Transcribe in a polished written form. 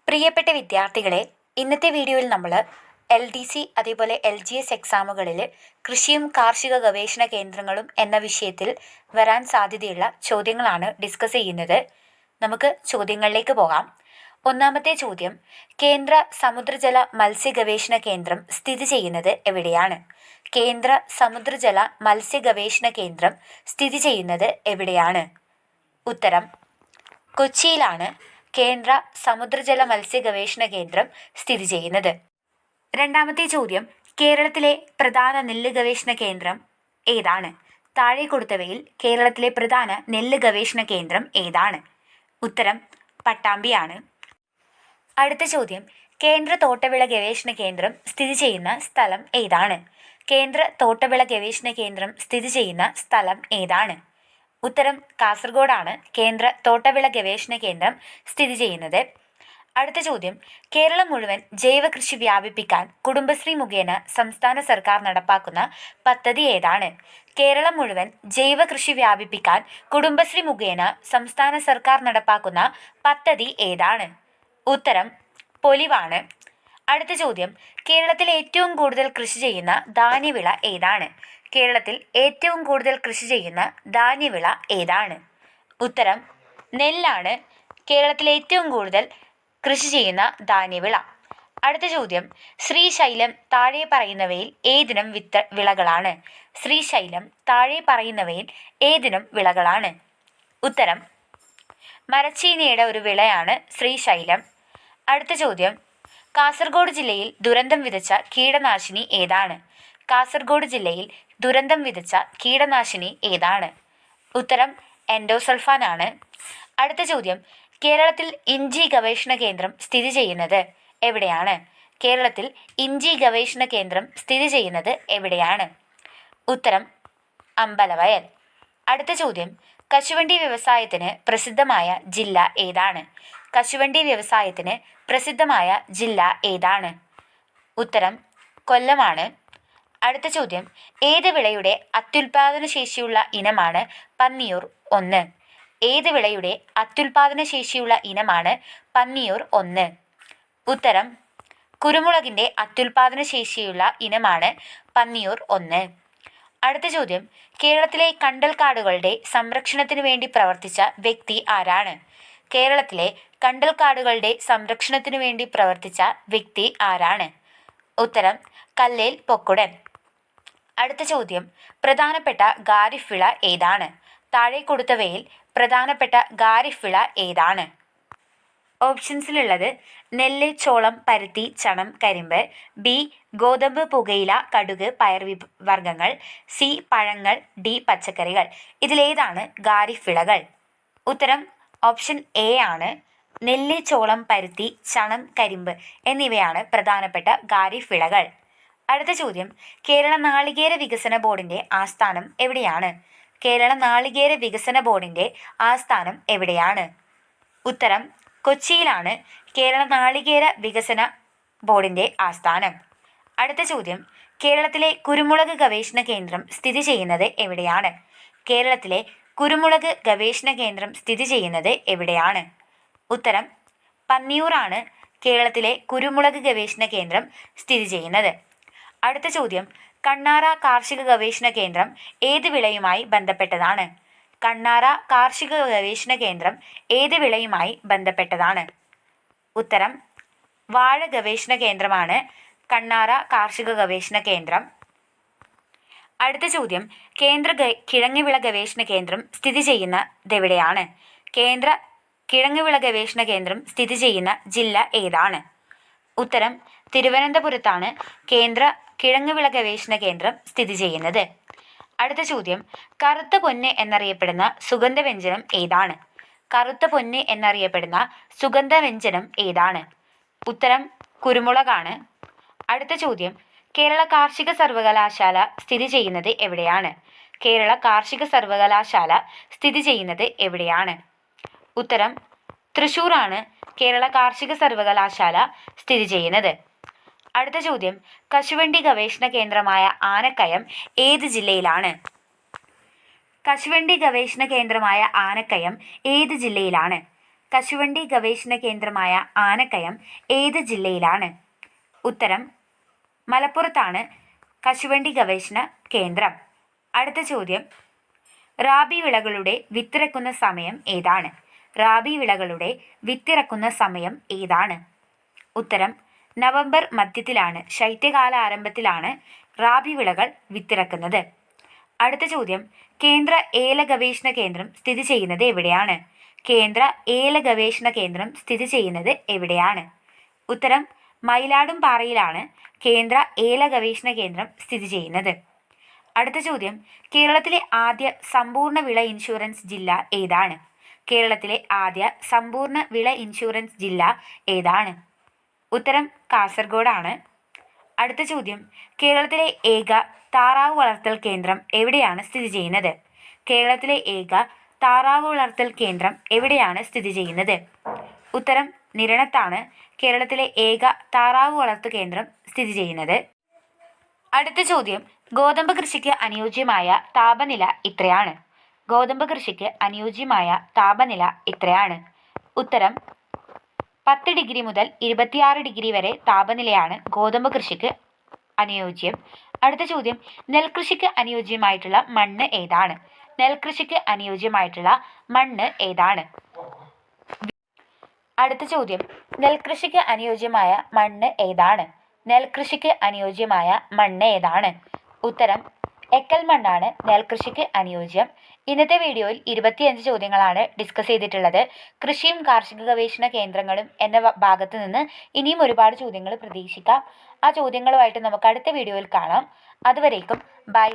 പ്രിയപ്പെട്ട വിദ്യാർത്ഥികളെ, ഇന്നത്തെ വീഡിയോയിൽ നമ്മൾ LDC അതേപോലെ LGS എക്സാമുകളിൽ കൃഷിയും കാർഷിക ഗവേഷണ കേന്ദ്രങ്ങളും എന്ന വിഷയത്തിൽ വരാൻ സാധ്യതയുള്ള ചോദ്യങ്ങളാണ് ഡിസ്കസ് ചെയ്യുന്നത്. നമുക്ക് ചോദ്യങ്ങളിലേക്ക് പോകാം. ഒന്നാമത്തെ ചോദ്യം, കേന്ദ്ര സമുദ്രജല മത്സ്യ ഗവേഷണ കേന്ദ്രം സ്ഥിതി ചെയ്യുന്നത് എവിടെയാണ്? കേന്ദ്ര സമുദ്രജല മത്സ്യ ഗവേഷണ കേന്ദ്രം സ്ഥിതി ചെയ്യുന്നത് എവിടെയാണ്? ഉത്തരം കൊച്ചിയിലാണ് കേന്ദ്ര സമുദ്രജല മത്സ്യ ഗവേഷണ കേന്ദ്രം സ്ഥിതി ചെയ്യുന്നത്. രണ്ടാമത്തെ ചോദ്യം, കേരളത്തിലെ പ്രധാന നെല്ല് ഗവേഷണ കേന്ദ്രം ഏതാണ്? താഴെ കൊടുത്തവയിൽ കേരളത്തിലെ പ്രധാന നെല്ല് ഗവേഷണ കേന്ദ്രം ഏതാണ്? ഉത്തരം പട്ടാമ്പിയാണ്. അടുത്ത ചോദ്യം, കേന്ദ്ര തോട്ടവിള ഗവേഷണ കേന്ദ്രം സ്ഥിതി ചെയ്യുന്ന സ്ഥലം ഏതാണ്? കേന്ദ്ര തോട്ടവിള ഗവേഷണ കേന്ദ്രം സ്ഥിതി ചെയ്യുന്ന സ്ഥലം ഏതാണ്? ഉത്തരം കാസർഗോഡാണ് കേന്ദ്ര തോട്ടവിള ഗവേഷണ കേന്ദ്രം സ്ഥിതി ചെയ്യുന്നത്. അടുത്ത ചോദ്യം, കേരളം മുഴുവൻ ജൈവ കൃഷി വ്യാപിപ്പിക്കാൻ കുടുംബശ്രീ മുഖേന സംസ്ഥാന സർക്കാർ നടപ്പാക്കുന്ന പദ്ധതി ഏതാണ്? കേരളം മുഴുവൻ ജൈവ കൃഷി വ്യാപിപ്പിക്കാൻ കുടുംബശ്രീ മുഖേന സംസ്ഥാന സർക്കാർ നടപ്പാക്കുന്ന പദ്ധതി ഏതാണ്? ഉത്തരം പൊലിവാണ്. അടുത്ത ചോദ്യം, കേരളത്തിൽ ഏറ്റവും കൂടുതൽ കൃഷി ചെയ്യുന്ന ധാന്യവിള ഏതാണ്? കേരളത്തിൽ ഏറ്റവും കൂടുതൽ കൃഷി ചെയ്യുന്ന ധാന്യവിള ഏതാണ്? ഉത്തരം നെല്ലാണ് കേരളത്തിൽ ഏറ്റവും കൂടുതൽ കൃഷി ചെയ്യുന്ന ധാന്യവിള. അടുത്ത ചോദ്യം, ശ്രീശൈലം താഴെ പറയുന്നവയിൽ ഏതിനം വിളകളാണ്? ശ്രീശൈലം താഴെ പറയുന്നവയിൽ ഏതിനം വിളകളാണ്? ഉത്തരം മരച്ചീനിയുടെ ഒരു വിളയാണ് ശ്രീശൈലം. അടുത്ത ചോദ്യം, കാസർഗോഡ് ജില്ലയിൽ ദുരന്തം വിതച്ച കീടനാശിനി ഏതാണ്? കാസർഗോഡ് ജില്ലയിൽ ദുരന്തം വിതച്ച കീടനാശിനി ഏതാണ്? ഉത്തരം എൻഡോസൾഫാൻ ആണ്. അടുത്ത ചോദ്യം, കേരളത്തിൽ ഇഞ്ചി ഗവേഷണ കേന്ദ്രം സ്ഥിതി ചെയ്യുന്നത് എവിടെയാണ്? കേരളത്തിൽ ഇഞ്ചി ഗവേഷണ കേന്ദ്രം സ്ഥിതി ചെയ്യുന്നത് എവിടെയാണ്? ഉത്തരം അമ്പലവയൽ. അടുത്ത ചോദ്യം, കശുവണ്ടി വ്യവസായത്തിന് പ്രസിദ്ധമായ ജില്ല ഏതാണ്? കശുവണ്ടി വ്യവസായത്തിന് പ്രസിദ്ധമായ ജില്ല ഏതാണ്? ഉത്തരം കൊല്ലമാണ്. അടുത്ത ചോദ്യം, ഏത് വിളയുടെ അത്യുൽപാദന ശേഷിയുള്ള ഇനമാണ് പന്നിയൂർ 1? ഏത് വിളയുടെ അത്യുൽപാദന ശേഷിയുള്ള ഇനമാണ് പന്നിയൂർ 1? ഉത്തരം കുരുമുളകിൻ്റെ അത്യുൽപാദന ശേഷിയുള്ള ഇനമാണ് പന്നിയൂർ 1. അടുത്ത ചോദ്യം, കേരളത്തിലെ കണ്ടൽക്കാടുകളുടെ സംരക്ഷണത്തിനു വേണ്ടി പ്രവർത്തിച്ച വ്യക്തി ആരാണ്? കേരളത്തിലെ കണ്ടൽക്കാടുകളുടെ സംരക്ഷണത്തിനു വേണ്ടി പ്രവർത്തിച്ച വ്യക്തി ആരാണ്? ഉത്തരം കല്ലേൽ പൊക്കുടൻ. അടുത്ത ചോദ്യം, പ്രധാനപ്പെട്ട ഖാരിഫ് വിള ഏതാണ്? താഴെ കൊടുത്തവയിൽ പ്രധാനപ്പെട്ട ഖാരിഫ് വിള ഏതാണ്? ഓപ്ഷൻസിലുള്ളത് നെല്ല്, ചോളം, പരുത്തി, ചണം, കരിമ്പ്. ബി ഗോതമ്പ്, പുകയില, കടുക്, പയർ വർഗ്ഗങ്ങൾ. സി പഴങ്ങൾ. ഡി പച്ചക്കറികൾ. ഇതിലേതാണ് ഖാരിഫ് വിളകൾ? ഉത്തരം ഓപ്ഷൻ എ ആണ്. നെല്ല്, ചോളം, പരുത്തി, ചണം, കരിമ്പ് എന്നിവയാണ് പ്രധാനപ്പെട്ട ഖാരിഫ് വിളകൾ. അടുത്ത ചോദ്യം, കേരള നാളികേര വികസന ബോർഡിൻ്റെ ആസ്ഥാനം എവിടെയാണ്? കേരള നാളികേര വികസന ബോർഡിൻ്റെ ആസ്ഥാനം എവിടെയാണ്? ഉത്തരം കൊച്ചിയിലാണ് കേരള നാളികേര വികസന ബോർഡിൻ്റെ ആസ്ഥാനം. അടുത്ത ചോദ്യം, കേരളത്തിലെ കുരുമുളക് ഗവേഷണ കേന്ദ്രം സ്ഥിതി ചെയ്യുന്നത് എവിടെയാണ്? കേരളത്തിലെ കുരുമുളക് ഗവേഷണ കേന്ദ്രം സ്ഥിതി ചെയ്യുന്നത് എവിടെയാണ്? ഉത്തരം പന്നിയൂറാണ് കേരളത്തിലെ കുരുമുളക് ഗവേഷണ കേന്ദ്രം സ്ഥിതി ചെയ്യുന്നത്. അടുത്ത ചോദ്യം, കണ്ണാറ കാർഷിക ഗവേഷണ കേന്ദ്രം ഏത് വിളയുമായി ബന്ധപ്പെട്ടതാണ്? കണ്ണാറ കാർഷിക ഗവേഷണ കേന്ദ്രം ഏത് വിളയുമായി ബന്ധപ്പെട്ടതാണ്? ഉത്തരം വാഴ ഗവേഷണ കേന്ദ്രമാണ് കണ്ണാറ കാർഷിക ഗവേഷണ കേന്ദ്രം. അടുത്ത ചോദ്യം, കേന്ദ്ര കിഴങ്ങുവിള ഗവേഷണ കേന്ദ്രം സ്ഥിതി ചെയ്യുന്നതെവിടെയാണ്? കേന്ദ്ര കിഴങ്ങുവിള ഗവേഷണ കേന്ദ്രം സ്ഥിതി ചെയ്യുന്ന ജില്ല ഏതാണ്? ഉത്തരം തിരുവനന്തപുരത്താണ് കേന്ദ്ര കിഴങ്ങുവിള ഗവേഷണ കേന്ദ്രം സ്ഥിതി ചെയ്യുന്നത്. അടുത്ത ചോദ്യം, കറുത്ത പൊന്ന് എന്നറിയപ്പെടുന്ന സുഗന്ധവ്യഞ്ജനം ഏതാണ്? കറുത്ത പൊന്ന് എന്നറിയപ്പെടുന്ന സുഗന്ധവ്യഞ്ജനം ഏതാണ്? ഉത്തരം കുരുമുളകാണ്. അടുത്ത ചോദ്യം, കേരള കാർഷിക സർവകലാശാല സ്ഥിതി ചെയ്യുന്നത് എവിടെയാണ്? കേരള കാർഷിക സർവകലാശാല സ്ഥിതി ചെയ്യുന്നത് എവിടെയാണ്? ഉത്തരം തൃശ്ശൂരാണ് കേരള കാർഷിക സർവകലാശാല സ്ഥിതി ചെയ്യുന്നത്. അടുത്ത ചോദ്യം, കശുവണ്ടി ഗവേഷണ കേന്ദ്രമായ ആനക്കയം ഏത് ജില്ലയിലാണ്? കശുവണ്ടി ഗവേഷണ കേന്ദ്രമായ ആനക്കയം ഏത് ജില്ലയിലാണ്? കശുവണ്ടി ഗവേഷണ കേന്ദ്രമായ ആനക്കയം ഏത് ജില്ലയിലാണ്? ഉത്തരം മലപ്പുറത്താണ് കശുവണ്ടി ഗവേഷണ കേന്ദ്രം. അടുത്ത ചോദ്യം, റാബി വിളകളുടെ വിത്തിറക്കുന്ന സമയം ഏതാണ്? റാബി വിളകളുടെ വിത്തിറക്കുന്ന സമയം ഏതാണ്? ഉത്തരം നവംബർ മധ്യത്തിലാണ്, ശൈത്യകാല ആരംഭത്തിലാണ് റാബി വിളകൾ വിത്തിറക്കുന്നത്. അടുത്ത ചോദ്യം, കേന്ദ്ര ഏല ഗവേഷണ കേന്ദ്രം സ്ഥിതി ചെയ്യുന്നത് എവിടെയാണ്? കേന്ദ്ര ഏല ഗവേഷണ കേന്ദ്രം സ്ഥിതി ചെയ്യുന്നത് എവിടെയാണ്? ഉത്തരം മയിലാടുംപാറയിലാണ് കേന്ദ്ര ഏല ഗവേഷണ കേന്ദ്രം സ്ഥിതി ചെയ്യുന്നത്. അടുത്ത ചോദ്യം, കേരളത്തിലെ ആദ്യ സമ്പൂർണ്ണ വിള ഇൻഷുറൻസ് ജില്ല ഏതാണ്? കേരളത്തിലെ ആദ്യ സമ്പൂർണ്ണ വിള ഇൻഷുറൻസ് ജില്ല ഏതാണ്? ഉത്തരം കാസർഗോഡാണ്. അടുത്ത ചോദ്യം, കേരളത്തിലെ ഏക താറാവ് വളർത്തൽ കേന്ദ്രം എവിടെയാണ് സ്ഥിതി ചെയ്യുന്നത്? കേരളത്തിലെ ഏക താറാവ് വളർത്തൽ കേന്ദ്രം എവിടെയാണ് സ്ഥിതി ചെയ്യുന്നത്? ഉത്തരം നിരണത്താണ് കേരളത്തിലെ ഏക താറാവ് വളർത്തു കേന്ദ്രം സ്ഥിതി ചെയ്യുന്നത്. അടുത്ത ചോദ്യം, ഗോതമ്പ് കൃഷിക്ക് അനുയോജ്യമായ താപനില എത്രയാണ്? ഗോതമ്പ് കൃഷിക്ക് അനുയോജ്യമായ താപനില എത്രയാണ്? ഉത്തരം 10 ഡിഗ്രി മുതൽ 26 ഡിഗ്രി വരെ താപനിലയാണ് ഗോതമ്പ് കൃഷിക്ക് അനുയോജ്യം. അടുത്ത ചോദ്യം, നെൽകൃഷിക്ക് അനുയോജ്യമായിട്ടുള്ള മണ്ണ് ഏതാണ്? നെൽകൃഷിക്ക് അനുയോജ്യമായിട്ടുള്ള മണ്ണ് ഏതാണ്? അടുത്ത ചോദ്യം, നെൽകൃഷിക്ക് അനുയോജ്യമായ മണ്ണ് ഏതാണ്? നെൽകൃഷിക്ക് അനുയോജ്യമായ മണ്ണ് ഏതാണ്? ഉത്തരം എക്കൽ മണ്ണാണ് നെൽകൃഷിക്ക് അനുയോജ്യം. ഇന്നത്തെ വീഡിയോയിൽ 25 ചോദ്യങ്ങളാണ് ഡിസ്കസ് ചെയ്തിട്ടുള്ളത്. കൃഷിയും കാർഷിക ഗവേഷണ കേന്ദ്രങ്ങളും എന്ന ഭാഗത്ത് നിന്ന് ഇനിയും ഒരുപാട് ചോദ്യങ്ങൾ പ്രതീക്ഷിക്കാം. ആ ചോദ്യങ്ങളുമായിട്ട് നമുക്ക് അടുത്ത വീഡിയോയിൽ കാണാം. അതുവരേക്കും ബൈ.